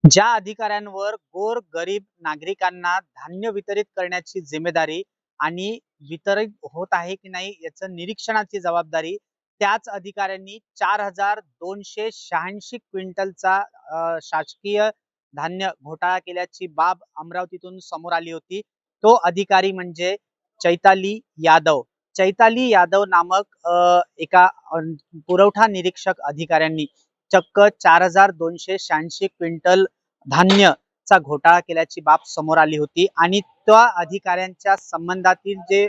ज्या अधिकाऱ्यांवर गोर गरीब नागरिकांना धान्य वितरित करण्याची जिम्मेदारी आणि वितरित होत आहे की नाही याचं निरीक्षणाची जबाबदारी त्याच अधिकाऱ्यांनी 4286 क्विंटलचा शासकीय धान्य घोटाळा केल्याची बाब अमरावतीतून समोर आली होती। तो अधिकारी म्हणजे चैताली यादव। चैताली यादव नामक एका पुरवठा निरीक्षक अधिकाऱ्यांनी चक्क 4286 क्विंटल धान्यचा घोटाळा केल्याची बाब समोर आली होती आणि त्या अधिकाऱ्यांच्या संबंधातील जे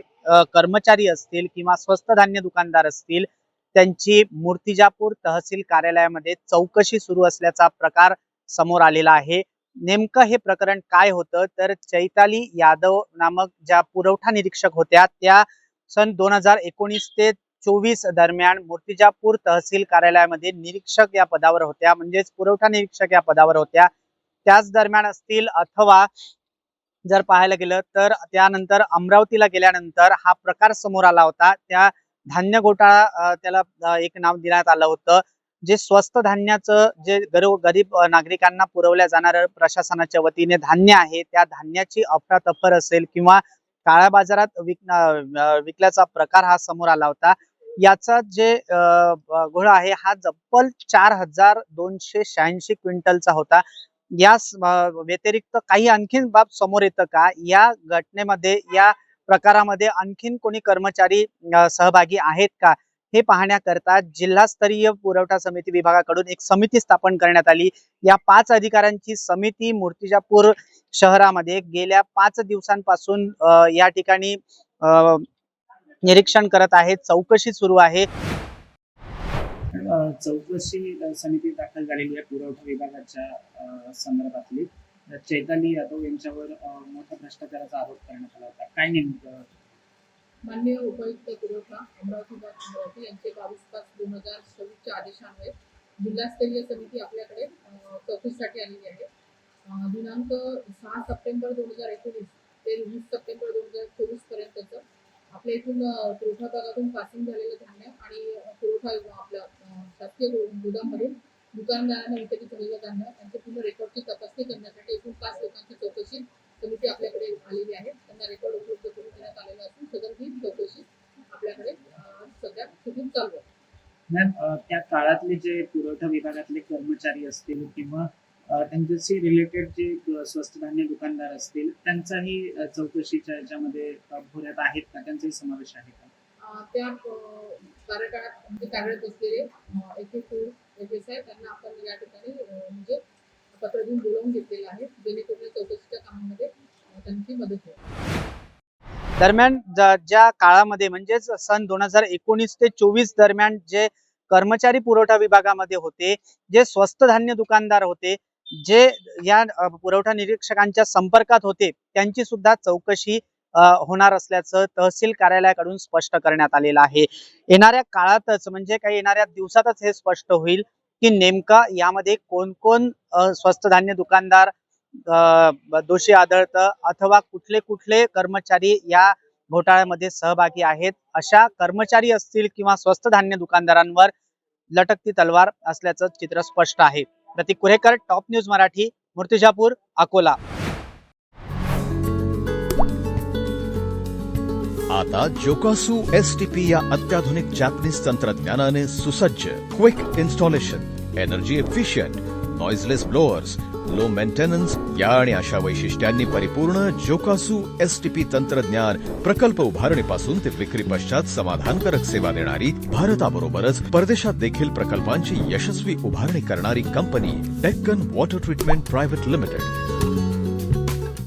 कर्मचारी असतील किंवा स्वस्त धान्य दुकानदार असतील त्यांची मूर्तिजापूर तहसील कार्यालयामध्ये चौकशी सुरू असल्याचा प्रकार समोर आलेला आहे। नेमकं हे प्रकरण काय होतं तर चैताली यादव नामक ज्या पुरवठा निरीक्षक होत्या त्या सन 2019 ते 24 दरम्यान मूर्तिजापूर तहसील कार्यालयामध्ये निरीक्षक या पदावर होत्या, म्हणजेच पुरवठा निरीक्षक या पदावर होत्या। त्याच दरम्यान असतील अथवा जर पाहायला गेलं तर त्यानंतर अमरावतीला गेल्यानंतर हा प्रकार समोर आला होता। त्या धान्य घोटाळा त्याला एक नाव देण्यात आलं होतं। जे स्वस्त धान्याचं जे गरीब नागरिकांना पुरवल्या जाणारं प्रशासनाच्या वतीने धान्य आहे त्या धान्याची अफरातफर असेल किंवा काळ्या बाजारात विकल्याचा प्रकार हा समोर आला होता। याचा जे घोळ आहे हा तब्बल 4286 क्विंटलचा होता। या व्यतिरिक्त काही आणखीन बाब समोर येतं का या घटनेमध्ये, या प्रकारामध्ये आणखीन कोणी कर्मचारी सहभागी आहेत का हे पाहण्याकरता जिल्हास्तरीय पुरवठा समिती विभागाकडून एक समिती स्थापन करण्यात आली। या 5 अधिकाऱ्यांची समिती मूर्तिजापूर शहरामध्ये गेल्या 5 दिवसांपासून या ठिकाणी निरीक्षण करत आहे, चौकशी सुरू आहे। चौकशी समिती दाखल झालेली आहे पुरवठा विभागाच्या संदर्भातली। चैताली यादव यांच्यावर मोठा भ्रष्टाचाराचा आरोप करण्यात आला होता। काय नेमकं? माननीय उपायुक्त पुरवठा अमरावती यांचे 22/5/2024 आदेशान्वये जिल्हास्तरीय समिती आपल्याकडे चौकशीसाठी आलेली आहे। दिनांक 6 सप्टेंबर 2019 ते 20 सप्टेंबर 2024 पर्यंतचं आपल्या इथून पुरवठा भागातून पासिंग झालेलं धान्य आणि पुरवठा आपल्या शासकीय गोदाममधून दुकानदारांना वितरित झालेलं धान्य यांच्या पूर्ण रेकॉर्डची तपासणी करण्यासाठी एकूण 5 लोकांची चौकशी समिती आपल्याकडे आलेली आहे। त्यांना रेकॉर्ड उपलब्ध करून देण्यात आलेला असून सदर ही चौकशी आपल्याकडे सध्या सुरू चालू आहे। मॅम, त्या काळातले जे पुरवठा विभागातले कर्मचारी असतील किंवा त्यांच्याशी रिलेटेड जे स्वस्त धान्य दुकानदार असतील त्यांचाही चौकशीच्या याच्यामध्ये भोऱ्यात आहेत का? त्यांचाही समावेश आहे का? त्या कार्यकाळात म्हणजे कार्यरत असलेले FSI त्यांना आपण या ठिकाणी म्हणजे पत्र देऊन बोलावून घेतलेलं आहे, जेणेकरून चौकशीच्या कामामध्ये त्यांची मदत होईल। दरम्यान ज्या काळामध्ये म्हणजेच सन 2019 ते 24 दरम्यान जे कर्मचारी पुरवठा विभागामध्ये होते, जे स्वस्त धान्य दुकानदार होते, जे या पुरवठा निरीक्षकांच्या संपर्कात होते त्यांची सुद्धा चौकशी होणार असल्याचं तहसील कार्यालयाकडून स्पष्ट करण्यात आलेलं आहे। येणाऱ्या काळातच म्हणजे काही येणाऱ्या दिवसातच हे स्पष्ट होईल की नेमका यामध्ये कोण कोण स्वस्त धान्य दुकानदार दोषी आढळतं अथवा कुठले कुठले कर्मचारी या घोटाळ्यामध्ये सहभागी आहेत। अशा कर्मचारी असतील किंवा स्वस्त धान्य दुकानदारांवर लटकती तलवार असल्याचं चित्र स्पष्ट आहे। प्रतीक कुरेकर, टॉप न्यूज मराठी, मूर्तिजापूर, अकोला। आता जोकासू STP या अत्याधुनिक जॅपनीज तंत्रज्ञानाने सुसज्ज quick installation, energy efficient, noiseless blowers, low maintenance या आणि अशा वैशिष्ट्यांनी परिपूर्ण जोकासू STP तंत्रज्ञान प्रकल्प उभारणीपासून ते विक्री पश्चात समाधानकारक सेवा देणारी, भारताबरोबरच परदेशात देखील प्रकल्पांची यशस्वी उभारणी करणारी company Deccan water treatment private limited.